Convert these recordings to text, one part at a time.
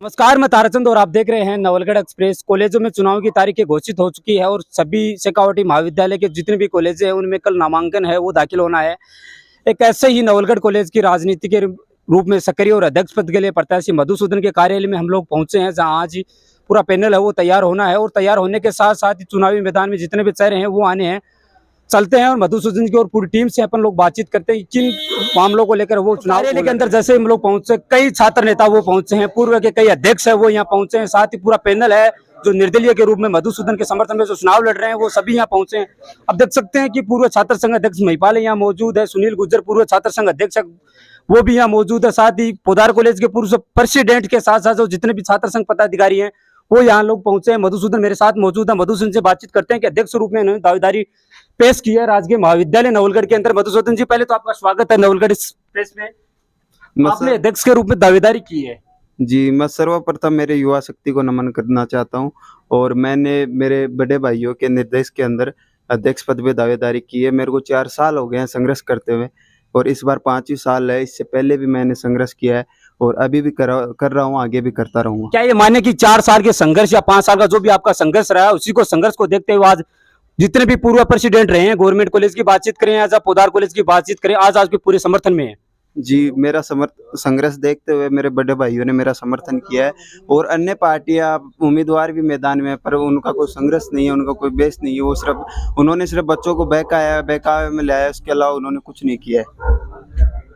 नमस्कार, मैं ताराचंद और आप देख रहे हैं नवलगढ़ एक्सप्रेस। कॉलेजों में चुनाव की तारीखें घोषित हो चुकी है और सभी शेखावटी महाविद्यालय के जितने भी कॉलेज हैं उनमें कल नामांकन है वो दाखिल होना है। एक ऐसे ही नवलगढ़ कॉलेज की राजनीति के रूप में सक्रिय और अध्यक्ष पद के लिए प्रत्याशी मधुसूदन के कार्यालय में हम लोग पहुंचे हैं, जहाँ आज ही पूरा पैनल है वो तैयार होना है और तैयार होने के साथ साथ ही चुनावी मैदान में जितने भी चेहरे हैं वो आने हैं। चलते हैं और मधुसूदन की और पूरी टीम से अपन लोग बातचीत करते हैं किन मामलों को लेकर वो चुनाव के अंदर। जैसे हम लोग पहुंचे, कई छात्र नेता वो पहुंचे हैं, पूर्व के कई अध्यक्ष है वो यहाँ पहुंचे हैं, साथ ही पूरा पैनल है जो निर्दलीय के रूप में मधुसूदन के समर्थन में जो चुनाव लड़ रहे हैं वो सभी यहाँ पहुंचे हैं। अब देख सकते हैं कि पूर्व छात्र संघ अध्यक्ष महिपाल यहाँ मौजूद है, सुनील गुर्जर पूर्व छात्र संघ अध्यक्ष वो भी यहाँ मौजूद है, साथ ही पोदार कॉलेज के पूर्व प्रेसिडेंट के साथ साथ जो जितने भी छात्र संघ पदाधिकारी हैं वो यहाँ लोग पहुंचे हैं। मधुसूदन मेरे साथ मौजूद है, मधुसूदन से बातचीत करते हैं कि अध्यक्ष रूप में इन्होंने दावेदारी पेश की है राजकीय महाविद्यालय नवलगढ़ के अंदर। मधुसूदन जी, पहले तो आपका स्वागत है नवलगढ़ एक्सप्रेस में। आपने अध्यक्ष के रूप में दावेदारी की है। जी, मैं सर्वप्रथम मेरे युवा शक्ति को नमन करना चाहता हूं और मैंने मेरे बड़े भाइयों के निर्देश के अंदर अध्यक्ष पद पे दावेदारी की है। मेरे को 4 साल हो गए हैं संघर्ष करते हुए और इस बार 5वीं साल है। इससे पहले भी मैंने संघर्ष किया है और अभी भी कर रहा हूँ, आगे भी करता रहूंगा। क्या ये माने कि 4 साल के संघर्ष या 5 साल का जो भी आपका संघर्ष रहा है उसी को संघर्ष को देखते हुए आज जितने भी पूर्व प्रेसिडेंट रहे हैं, गवर्नमेंट कॉलेज की बातचीत करें या पोदार कॉलेज की बातचीत करें, आज आपके पूरे समर्थन में है? जी, मेरा संघर्ष देखते हुए मेरे बड़े भाइयों ने मेरा समर्थन किया है और अन्य पार्टियां उम्मीदवार भी मैदान में है, पर उनका कोई संघर्ष नहीं है, उनका कोई बेस नहीं है। वो उन्होंने सिर्फ बच्चों को बहकावे में लाया, उसके अलावा उन्होंने कुछ नहीं किया है।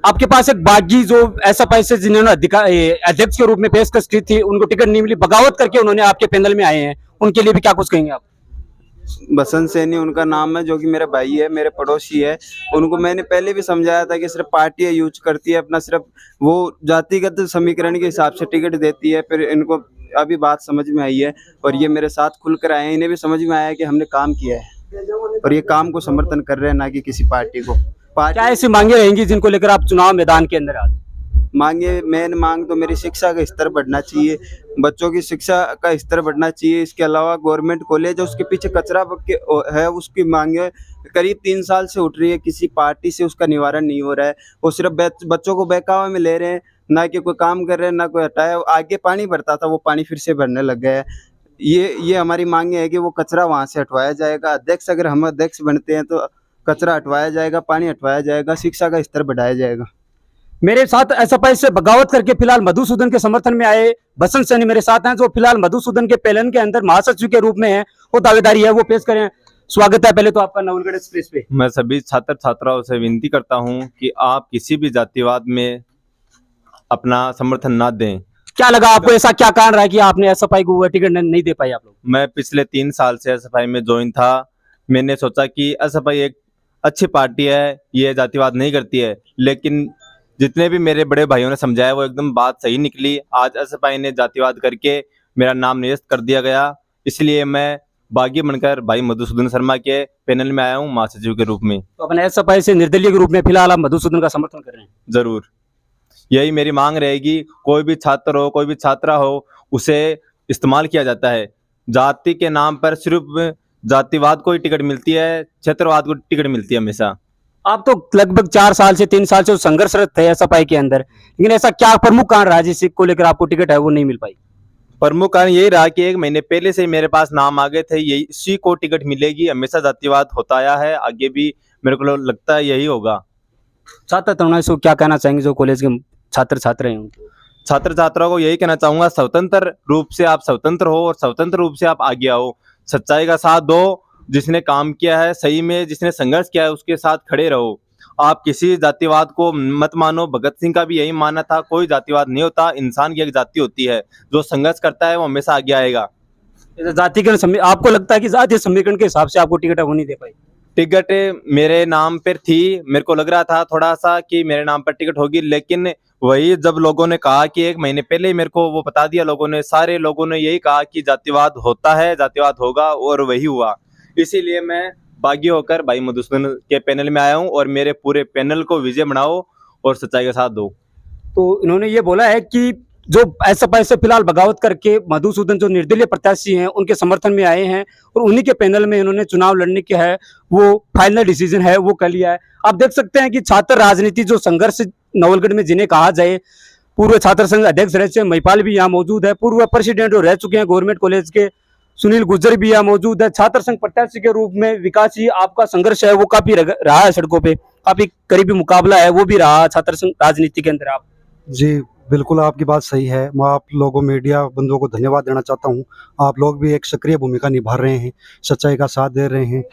आपके पास एक बागी जो ऐसा पैसे जिन्होंने अध्यक्ष के रूप में पेशकश की थी, उनको टिकट नहीं मिली, बगावत करके उन्होंने आपके पैनल में आए हैं, उनके लिए भी क्या कुछ कहेंगे आप? बसंत सैनी उनका नाम है, जो कि मेरे भाई है, मेरे पड़ोसी है। उनको मैंने पहले भी समझाया था कि सिर्फ पार्टियां यूज करती है अपना, सिर्फ वो जातिगत समीकरण के हिसाब से टिकट देती है। फिर इनको अभी बात समझ में आई है और ये मेरे साथ खुलकर आए हैं। इन्हें भी समझ में आया है कि हमने काम किया है और ये काम को समर्थन कर रहे हैं, ना कि किसी पार्टी को। क्या ऐसी मांगे रहेंगी जिनको लेकर आप चुनाव मैदान के अंदर आज? मेन मांग तो मेरी शिक्षा का स्तर बढ़ना चाहिए, बच्चों की शिक्षा का स्तर बढ़ना चाहिए। इसके अलावा गवर्नमेंट कॉलेज है उसके पीछे कचरा है, उसकी मांगे करीब 3 साल से उठ रही है, किसी पार्टी से उसका निवारण नहीं हो रहा है। वो सिर्फ बच्चों को बहकावे में ले रहे हैं, ना कि कोई काम कर रहे हैं, ना कोई हटाया। आगे पानी भरता था, वो पानी फिर से भरने लग गया है। ये हमारी मांगे है कि वो कचरा वहाँ से हटवाया जाएगा। अध्यक्ष, अगर हम अध्यक्ष बनते हैं तो कचरा हटवाया जाएगा, पानी हटवाया जाएगा, शिक्षा का स्तर बढ़ाया जाएगा। मेरे साथ एसएफआई से बगावत करके फिलहाल मधुसूदन के समर्थन में आए बसंत सैनी मेरे साथ हैं, जो फिलहाल मधुसूदन के पैनल के अंदर महासचिव के रूप में है, वो दावेदारी है वो पेश करें। स्वागत है पहले तो आपका नवलगढ़ एक्सप्रेस पे। मैं सभी छात्र छात्राओं से विनती करता हूं कि आप किसी भी जातिवाद में अपना समर्थन ना दें। क्या लगा आपको, ऐसा क्या कारण रहा कि आपने एसएफआई को टिकट नहीं दे पाई आप लोग? मैं पिछले 3 साल से एसएफआई में ज्वाइन था। मैंने सोचा कि एसएफआई एक अच्छी पार्टी है, ये जातिवाद नहीं करती है, लेकिन जितने भी मेरे बड़े भाइयों ने समझाया वो एकदम बात सही निकली। आज एसएफआई ने जातिवाद करके मेरा नाम निरस्त कर दिया गया, इसलिए मैं बागी बनकर भाई मधुसूदन शर्मा के पैनल में आया हूँ महासचिव के रूप में। तो अपने एसएफआई से निर्दलीय के रूप में फिलहाल आप मधुसूदन का समर्थन कर रहे हैं? जरूर, यही मेरी मांग रहेगी। कोई भी छात्र हो, कोई भी छात्रा हो, उसे इस्तेमाल किया जाता है जाति के नाम पर। सिर्फ जातिवाद को ही टिकट मिलती है, क्षेत्रवाद को टिकट मिलती है हमेशा। आप तो लगभग 4 साल से 3 साल से संघर्षरत थे एसएफआई के अंदर, लेकिन ऐसा क्या प्रमुख कारण रहा जिसको लेकर आपको टिकट है वो नहीं मिल पाई? प्रमुख कारण यही रहा कि 1 महीने पहले से ही मेरे पास नाम आ गए थे, यही इसी को टिकट मिलेगी। हमेशा जातिवाद होता आया है, आगे भी मेरे को लगता है यही होगा। छात्र तरुणाई को क्या कहना चाहेंगे जो कॉलेज के छात्र छात्रा हैं? छात्र छात्राओं को यही कहना चाहूंगा, स्वतंत्र रूप से आप स्वतंत्र हो और स्वतंत्र रूप से आप आगे आओ, सच्चाई का साथ दो। जिसने काम किया है सही में, जिसने संघर्ष किया है उसके साथ खड़े रहो। आप किसी जातिवाद को मत मानो। भगत सिंह का भी यही मानना था, कोई जातिवाद नहीं होता, इंसान की एक जाति होती है। जो संघर्ष करता है वो हमेशा आगे आएगा। जातिगत आपको लगता है कि जातीय समीकरण के हिसाब से आपको टिकट वो नहीं दे पाई? टिकट मेरे नाम पर थी, मेरे को लग रहा था थोड़ा सा कि मेरे नाम पर टिकट होगी, लेकिन वही जब लोगों ने कहा कि 1 महीने पहले ही मेरे को वो बता दिया, लोगों ने, सारे लोगों ने यही कहा कि जातिवाद होता है, जातिवाद होगा, और वही हुआ। इसीलिए मैं बागी होकर भाई मधुसूदन के पैनल में आया हूं और मेरे पूरे पैनल को विजय बनाओ और सच्चाई का साथ दो। तो इन्होंने ये बोला है कि जो एसएफआई से फिलहाल बगावत करके मधुसूदन जो निर्दलीय प्रत्याशी हैं उनके समर्थन में आए हैं और उन्हीं के पैनल में इन्होंने चुनाव लड़ने के है वो फाइनल डिसीजन है वो कर लिया है। आप देख सकते हैं कि छात्र राजनीति जो संघर्ष नवलगढ़ में जिन्हें कहा जाए, पूर्व छात्र संघ अध्यक्ष रह चुके महिपाल भी यहाँ मौजूद है, पूर्व प्रेसिडेंट रह चुके हैं गवर्नमेंट कॉलेज के सुनील गुर्जर भी यहाँ मौजूद है। छात्र संघ प्रत्याशी के रूप में विकास जी, आपका संघर्ष है वो काफी रहा है, सड़कों पे काफी करीबी मुकाबला है वो भी रहा छात्र संघ राजनीति के अंदर। आप जी बिल्कुल, आपकी बात सही है। मैं आप लोगों मीडिया बंधुओं को धन्यवाद देना चाहता हूँ। आप लोग भी एक सक्रिय भूमिका निभा रहे हैं, सच्चाई का साथ दे रहे हैं।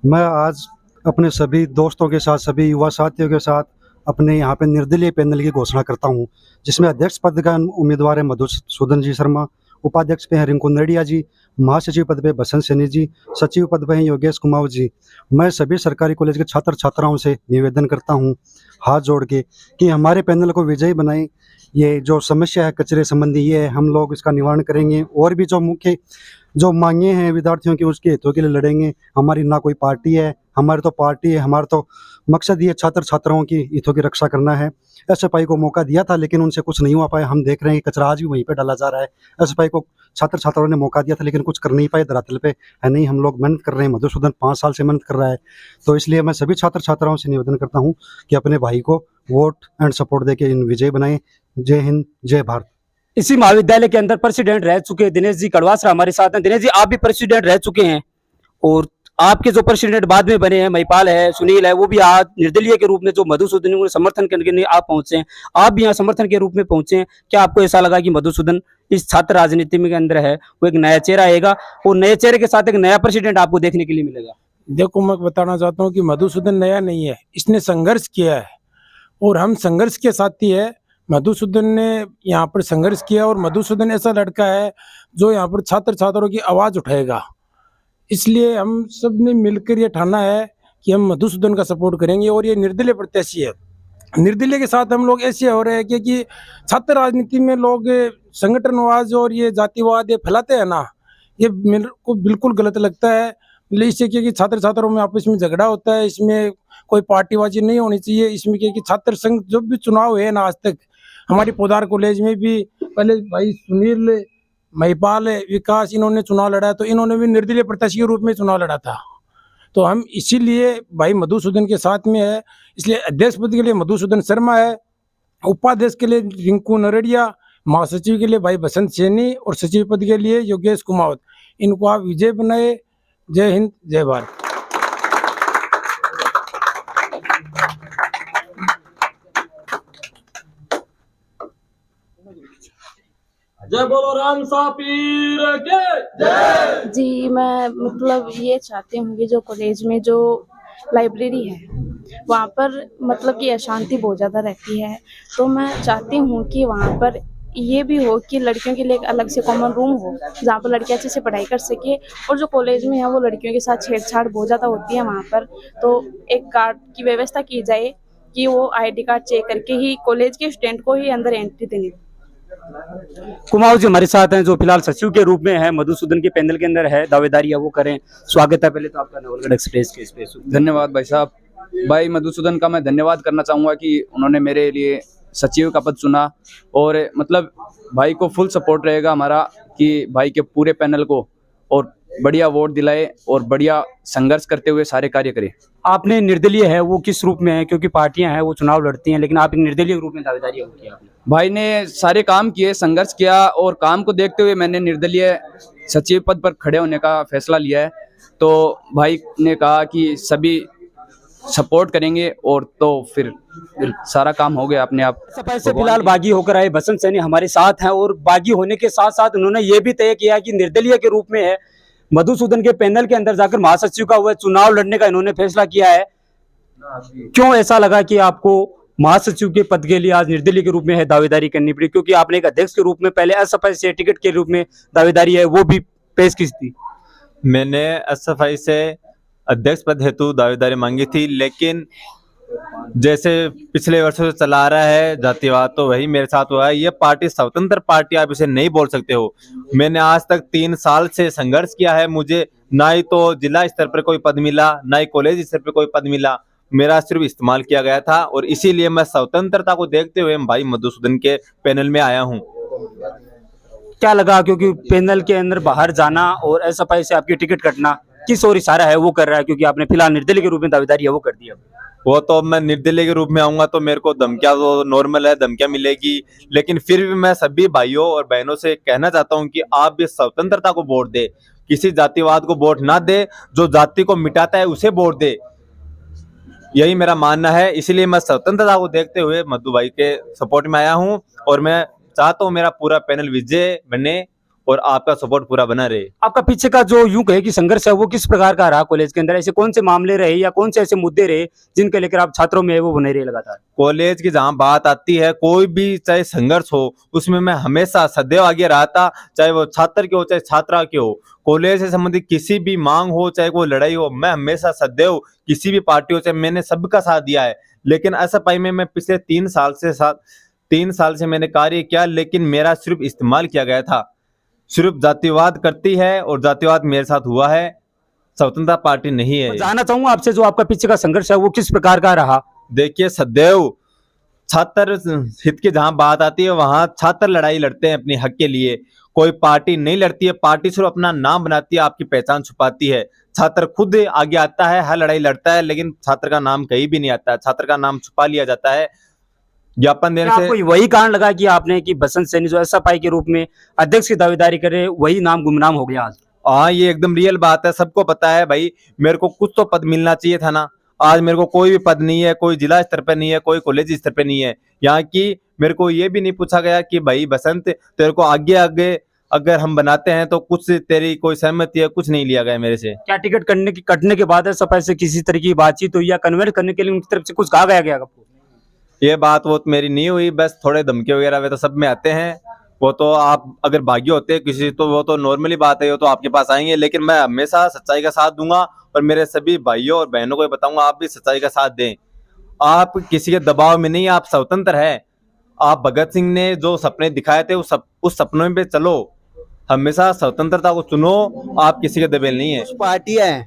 मैं आज अपने सभी दोस्तों के साथ, सभी युवा साथियों के साथ अपने यहाँ पे निर्दलीय पैनल की घोषणा करता हूँ, जिसमें अध्यक्ष पद का उम्मीदवार है मधुसूदन जी शर्मा, उपाध्यक्ष पे हैं रिंकू नडिया जी, महासचिव पद पे बसंत सैनी जी, सचिव पद पे हैं योगेश कुमार जी। मैं सभी सरकारी कॉलेज के छात्र छात्राओं से निवेदन करता हूं हाथ जोड़ के कि हमारे पैनल को विजयी बनाएं। ये जो समस्या है कचरे संबंधी, ये है, हम लोग इसका निवारण करेंगे और भी जो मुख्य जो मांगे हैं विद्यार्थियों की उसके हितों के लिए लड़ेंगे। हमारी ना कोई पार्टी है, हमारी तो पार्टी है, हमारा तो मकसद ये छात्र छात्राओं की हितों की रक्षा करना है। एसएफआई को मौका दिया था लेकिन उनसे कुछ नहीं हो पाया। हम देख रहे हैं कि कचरा आज भी वहीं पे डाला जा रहा है। एसएफआई को छात्र छात्राओं ने मौका दिया था लेकिन कुछ कर नहीं पाए, धरातल पे है नहीं। हम लोग मेहनत कर रहे हैं, मधुसूदन 5 साल से मेहनत कर रहा है। तो इसलिए मैं सभी छात्र छात्राओं से निवेदन करता हूँ कि अपने भाई को वोट एंड सपोर्ट देके इन विजय बनाएं। जय हिंद, जय भारत। इसी महाविद्यालय के अंदर प्रेसिडेंट रह चुके दिनेश जी कड़वासरा हमारे साथ हैं। दिनेश जी, आप भी प्रेसिडेंट रह चुके हैं और आपके जो प्रेसिडेंट बाद में बने हैं, महिपाल है, सुनील है, वो भी आज निर्दलीय के रूप में जो मधुसूदन को समर्थन करने के लिए आप पहुंचे हैं, आप भी यहाँ समर्थन के रूप में पहुंचे हैं। क्या आपको ऐसा लगा कि मधुसूदन इस छात्र राजनीति में के अंदर है, वो एक नया चेहरा आएगा और नए चेहरे के साथ एक नया प्रेसिडेंट आपको देखने के लिए मिलेगा? देखो, मैं बताना चाहता हूँ कि मधुसूदन नया नहीं है, इसने संघर्ष किया है और हम संघर्ष के साथी है। मधुसूदन ने यहाँ पर संघर्ष किया और मधुसूदन ऐसा लड़का है जो यहाँ पर छात्र छात्राओं की आवाज़ उठाएगा। इसलिए हम सब ने मिलकर ये ठाना है कि हम मधुसूदन का सपोर्ट करेंगे और ये निर्दलीय प्रत्याशी है। निर्दलीय के साथ हम लोग ऐसे हो रहे हैं कि छात्र राजनीति में लोग संगठनवाद और ये जातिवाद ये फैलाते हैं ना, ये मेरे को बिल्कुल गलत लगता है। इससे क्या कि छात्र छात्राओं में आपस में झगड़ा होता है, इसमें कोई पार्टीबाजी नहीं होनी चाहिए। इसमें क्या कि छात्र संघ जब भी चुनाव है ना, आज तक हमारी पोदार कॉलेज में भी पहले भाई सुनील, महिपाल, विकास, इन्होंने चुनाव लड़ा, तो इन्होंने भी निर्दलीय प्रत्याशी के रूप में चुनाव लड़ा था। तो हम इसीलिए भाई मधुसूदन के साथ में है। इसलिए अध्यक्ष पद के लिए मधुसूदन शर्मा है, उपाध्यक्ष के लिए रिंकू नरडिया, महासचिव के लिए भाई बसंत सैनी और सचिव पद के लिए योगेश कुमार। इनको आप विजय बनाए। जय हिंद, जय भारत। जय बोलो राम सा पीर के जय। जी, मैं मतलब ये चाहती हूँ कि जो कॉलेज में जो लाइब्रेरी है वहाँ पर मतलब कि अशांति बहुत ज़्यादा रहती है। तो मैं चाहती हूँ कि वहाँ पर ये भी हो कि लड़कियों के लिए एक अलग से कॉमन रूम हो जहाँ पर लड़कियाँ अच्छे से पढ़ाई कर सके। और जो कॉलेज में है वो लड़कियों के साथ छेड़छाड़ बहुत ज़्यादा होती है वहाँ पर, तो एक गार्ड की व्यवस्था की जाए कि वो ID कार्ड चेक करके ही कॉलेज के स्टूडेंट को ही अंदर एंट्री देनी। कुमार जी हमारे साथ हैं जो फिलहाल सचिव के रूप में है, मधुसूदन के पैनल के अंदर है, दावेदारी है वो करें। स्वागत है पहले तो आपका नवलगढ़ एक्सप्रेस के स्पेस। धन्यवाद भाई साहब। भाई मधुसूदन का मैं धन्यवाद करना चाहूँगा कि उन्होंने मेरे लिए सचिव का पद चुना और मतलब भाई को फुल सपोर्ट रहेगा हमारा कि भाई के पूरे पैनल को और बढ़िया वोट दिलाए और बढ़िया संघर्ष करते हुए सारे कार्य करें। आपने निर्दलीय है वो किस रूप में है, क्योंकि पार्टियां हैं वो चुनाव लड़ती हैं, लेकिन आप एक निर्दलीय रूप में दावेदारी की आपने? भाई ने सारे काम किए, संघर्ष किया और काम को देखते हुए मैंने निर्दलीय सचिव पद पर खड़े होने का फैसला लिया है। तो भाई ने कहा कि सभी सपोर्ट करेंगे और तो फिर सारा काम हो गया अपने आप। सपा से फिलहाल बागी होकर आए बसंत सैनी हमारे साथ हैं और बागी होने के साथ साथ उन्होंने ये भी तय किया कि निर्दलीय के रूप में है, मधुसूदन के पैनल के अंदर जाकर महासचिव का हुआ चुनाव लड़ने का इन्होंने फैसला किया है। क्यों ऐसा लगा कि आपको महासचिव के पद के लिए आज निर्दलीय के रूप में है दावेदारी करनी पड़ी? क्योंकि आपने एक अध्यक्ष के रूप में पहले एसएफआई से टिकट के रूप में दावेदारी है वो भी पेश की थी। मैंने एसएफआई से अध्यक्ष पद हेतु दावेदारी मांगी थी, लेकिन जैसे पिछले वर्षों से चला आ रहा है जातिवाद, तो वही मेरे साथ हुआ है। ये पार्टी स्वतंत्र पार्टी, आप इसे नहीं बोल सकते हो। मैंने आज तक 3 साल से संघर्ष किया है, मुझे ना ही तो जिला स्तर पर कोई पद मिला, ना ही कॉलेज स्तर पर कोई पद मिला, मेरा सिर्फ इस्तेमाल किया गया था और इसीलिए मैं स्वतंत्रता को देखते हुए भाई मधुसूदन के पैनल में आया हूँ। क्या लगा, क्योंकि पैनल के अंदर बाहर जाना और एसएफआई से आपकी टिकट कटना किस ओर इशारा है वो कर रहा है? क्योंकि आपने फिलहाल निर्दलीय के रूप में दावेदारी है वो कर दी। वो तो मैं निर्दलीय के रूप में आऊंगा तो मेरे को धमकियां तो नॉर्मल है, धमकियां मिलेगी, लेकिन फिर भी मैं सभी भाइयों और बहनों से कहना चाहता हूं कि आप भी स्वतंत्रता को वोट दे, किसी जातिवाद को वोट ना दे, जो जाति को मिटाता है उसे वोट दे। यही मेरा मानना है, इसलिए मैं स्वतंत्रता को देखते हुए मधु भाई के सपोर्ट में आया हूं और मैं चाहता हूं मेरा पूरा पैनल विजय बने और आपका सपोर्ट पूरा बना रहे। आपका पीछे का जो यूं कहे कि संघर्ष है वो किस प्रकार का रहा कॉलेज के अंदर? ऐसे कौन से मामले रहे या कौन से ऐसे मुद्दे रहे जिनके लेकर आप छात्रों में वो बने रहे लगातार? कॉलेज की जहां बात आती है, कोई भी चाहे संघर्ष हो, उसमें मैं हमेशा सदैव आगे रहा था, चाहे वो छात्र के हो चाहे छात्रा के हो। कॉलेज से संबंधित किसी भी मांग हो, चाहे कोई लड़ाई हो, मैं हमेशा सदैव किसी भी पार्टी हो चाहे मैंने सबका साथ दिया है। लेकिन ऐसा पाई में मैं पिछले 3 साल से मैंने कार्य किया, लेकिन मेरा सिर्फ इस्तेमाल किया गया था। सिर्फ जातिवाद करती है और जातिवाद मेरे साथ हुआ है, स्वतंत्रता पार्टी नहीं है। मैं जानना चाहूंगा आपसे जो आपका पीछे का संघर्ष है वो किस प्रकार का रहा? देखिए, सदैव छात्र हित की जहां बात आती है वहां छात्र लड़ाई लड़ते हैं अपने हक के लिए। कोई पार्टी नहीं लड़ती है, पार्टी सिर्फ अपना नाम बनाती है, आपकी पहचान छुपाती है। छात्र खुद आगे आता है, हर लड़ाई लड़ता है, लेकिन छात्र का नाम कहीं भी नहीं आता है, छात्र का नाम छुपा लिया जाता है ज्ञापन देने से। आपको वही कारण लगा कि आपने कि बसंत सैनी जो एसएफआई के रूप में अध्यक्ष की दावेदारी करे वही नाम गुमनाम हो गया आज? हाँ, ये एकदम रियल बात है, सबको पता है भाई। मेरे को कुछ तो पद मिलना चाहिए था ना। आज मेरे को कोई भी पद नहीं है, कोई जिला स्तर पे नहीं है, कोई कॉलेज स्तर पे नहीं है। यहाँ की मेरे को ये भी नहीं पूछा गया कि भाई बसंत तेरे को आगे अगर हम बनाते हैं तो कुछ तेरी कोई सहमति है, कुछ नहीं लिया गया मेरे से। क्या टिकट कटने के बाद एसएफआई से किसी तरह की बातचीत हुई या कन्वर्ट करने के लिए उनकी तरफ से कुछ कहा गया आपको? ये बात वो मेरी नहीं हुई, बस थोड़े धमकी वगैरह वे तो सब में आते हैं। वो तो आप अगर भाग्य होते हैं किसी तो वो तो नॉर्मली बात है, वो तो आपके पास आएंगे, लेकिन मैं हमेशा सच्चाई का साथ दूंगा और मेरे सभी भाइयों और बहनों को बताऊंगा आप भी सच्चाई का साथ दें। आप किसी के दबाव में नहीं, आप स्वतंत्र है। आप भगत सिंह ने जो सपने दिखाए थे उस सपनों पे चलो, हमेशा स्वतंत्रता को चुनो, आप किसी के दबेल नहीं है। कुछ पार्टियां हैं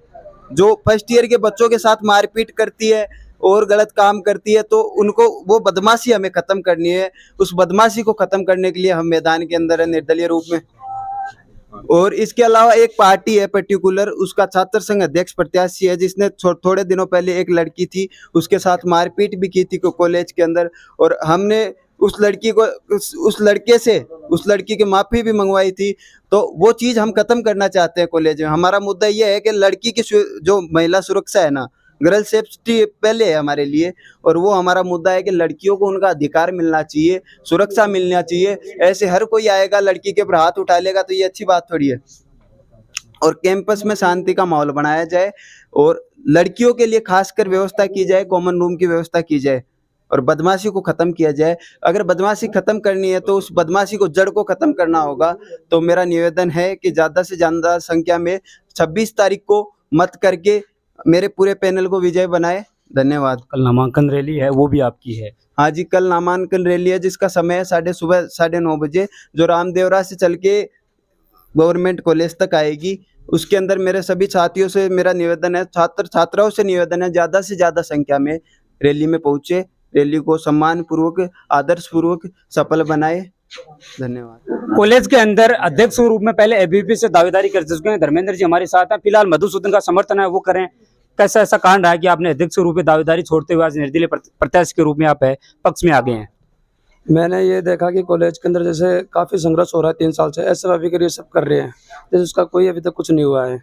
जो फर्स्ट ईयर के बच्चों के साथ मारपीट करती है और गलत काम करती है, तो उनको वो बदमाशी हमें खत्म करनी है। उस बदमाशी को खत्म करने के लिए हम मैदान के अंदर है निर्दलीय रूप में। और इसके अलावा एक पार्टी है पर्टिकुलर, उसका छात्र संघ अध्यक्ष प्रत्याशी है जिसने थोड़े दिनों पहले एक लड़की थी उसके साथ मारपीट भी की थी कॉलेज के अंदर, और हमने उस लड़की को उस लड़के से उस लड़की की माफी भी मंगवाई थी। तो वो चीज़ हम खत्म करना चाहते हैं कॉलेज में। हमारा मुद्दा ये है कि लड़की की जो महिला सुरक्षा है ना, गर्ल सेफ्टी पहले है हमारे लिए, और वो हमारा मुद्दा है कि लड़कियों को उनका अधिकार मिलना चाहिए, सुरक्षा मिलना चाहिए। ऐसे हर कोई आएगा लड़की के ऊपर हाथ उठा लेगा तो ये अच्छी बात थोड़ी है। और कैंपस में शांति का माहौल बनाया जाए और लड़कियों के लिए खासकर व्यवस्था की जाए, कॉमन रूम की व्यवस्था की जाए और बदमाशी को खत्म किया जाए। अगर बदमाशी खत्म करनी है तो उस बदमाशी को जड़ को खत्म करना होगा। तो मेरा निवेदन है कि ज़्यादा से ज़्यादा संख्या में 26 तारीख को मत करके मेरे पूरे पैनल को विजय बनाए। धन्यवाद। कल नामांकन रैली है वो भी आपकी है? हाँ जी, कल नामांकन रैली है जिसका समय है सुबह 9:30 बजे, जो रामदेवरा से चल के गवर्नमेंट कॉलेज तक आएगी। उसके अंदर मेरे सभी साथियों से मेरा निवेदन है, छात्र छात्राओं से निवेदन है, ज़्यादा से ज़्यादा संख्या में रैली में पहुँचे, रैली को सम्मान पूर्वक आदर्श पूर्वक सफल बनाए। धन्यवाद। कॉलेज के अंदर अध्यक्ष के रूप में पहले एबीवीपी से दावेदारी कर चुके हैं धर्मेंद्र जी हमारे साथ हैं, फिलहाल मधुसूदन का समर्थन है वो करें। कैसा ऐसा कांड रहा है कि आपने अध्यक्ष के रूप में दावेदारी छोड़ते हुए आज निर्दलीय प्रत्याशी के रूप में आप है पक्ष में आ गए हैं? मैंने ये देखा कि कॉलेज के अंदर जैसे काफ़ी संघर्ष हो रहा है 3 साल से, ऐसे अभी के लिए सब कर रहे हैं, जैसे उसका कोई अभी तक कुछ नहीं हुआ है।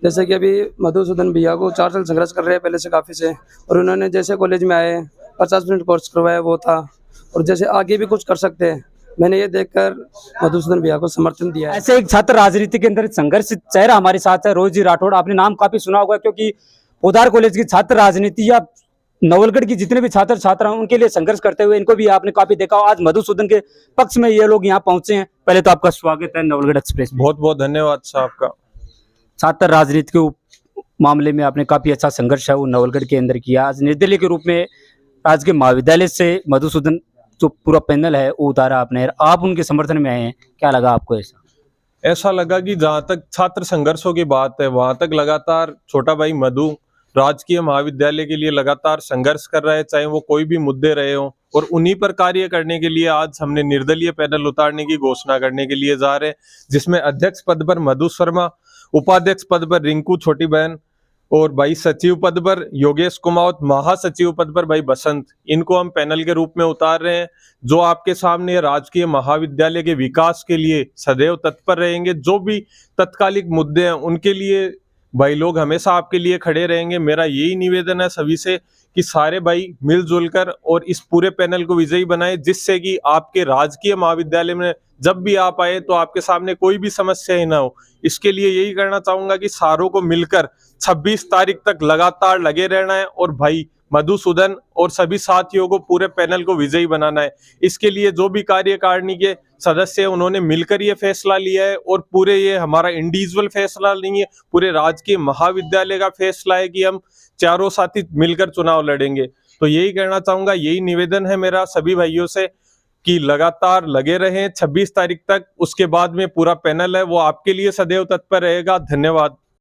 जैसे कि अभी मधुसूदन भैया को 4 साल संघर्ष कर रहे हैं पहले से काफ़ी से, और उन्होंने जैसे कॉलेज में आए 50 मिनट कोर्स करवाया वो था, और जैसे आगे भी कुछ कर सकते हैं, मैंने ये देखकर मधुसूदन भैया को समर्थन दिया है। ऐसे एक छात्र राजनीति के अंदर संघर्ष चेहरा हमारे साथ है रोजी राठौड़, आपने नाम काफी सुना होगा क्योंकि पोदार कॉलेज की छात्र राजनीति या नवलगढ़ की जितने भी छात्र छात्रा हैं उनके लिए संघर्ष करते हुए इनको भी आपने काफी देखा। आज मधुसूदन के पक्ष में ये लोग यहाँ पहुंचे हैं। पहले तो आपका स्वागत है नवलगढ़ एक्सप्रेस में। बहुत बहुत धन्यवाद साहब का। छात्र राजनीति के मामले में आपने काफी अच्छा संघर्ष है वो नवलगढ़ के अंदर किया। आज निर्दलीय के रूप में राजकीय महाविद्यालय से मधुसूदन जो पूरा पैनल है वो उतारा आपने, आप उनके समर्थन में आए हैं, क्या लगा आपको? ऐसा लगा कि जहाँ तक छात्र संघर्षों की बात है वहां तक लगातार छोटा भाई मधु राजकीय महाविद्यालय के लिए लगातार संघर्ष कर रहा है, चाहे वो कोई भी मुद्दे रहे हो, और उन्हीं पर कार्य करने के लिए आज हमने निर्दलीय पैनल उतारने की घोषणा करने के लिए जा रहे हैं, जिसमें अध्यक्ष पद पर मधु शर्मा, उपाध्यक्ष पद पर रिंकू छोटी बहन और भाई सचिव पद पर योगेश कुमावत, महासचिव पद पर भाई बसंत, इनको हम पैनल के रूप में उतार रहे हैं, जो आपके सामने राजकीय महाविद्यालय के विकास के लिए सदैव तत्पर रहेंगे। जो भी तत्कालिक मुद्दे हैं उनके लिए भाई लोग हमेशा आपके लिए खड़े रहेंगे। मेरा यही निवेदन है सभी से कि सारे भाई मिलजुल कर और इस पूरे पैनल को विजयी बनाए, जिससे कि आपके राजकीय महाविद्यालय में जब भी आप आए तो आपके सामने कोई भी समस्या ही ना हो। इसके लिए यही करना चाहूंगा कि सारों को मिलकर 26 तारीख तक लगातार लगे रहना है और भाई मधुसूदन और सभी साथियों को, पूरे पैनल को विजयी बनाना है। इसके लिए जो भी कार्यकारिणी के सदस्य हैं उन्होंने मिलकर ये फैसला लिया है और पूरे ये हमारा इंडिविजुअल फैसला नहीं है, पूरे राजकीय महाविद्यालय का फैसला है कि हम चारों साथी मिलकर चुनाव लड़ेंगे। तो यही कहना चाहूंगा, यही निवेदन है मेरा सभी भाइयों से कि लगातार लगे रहें 26 तारीख तक। उसके बाद में पूरा पैनल है वो आपके लिए सदैव तत्पर रहेगा। धन्यवाद।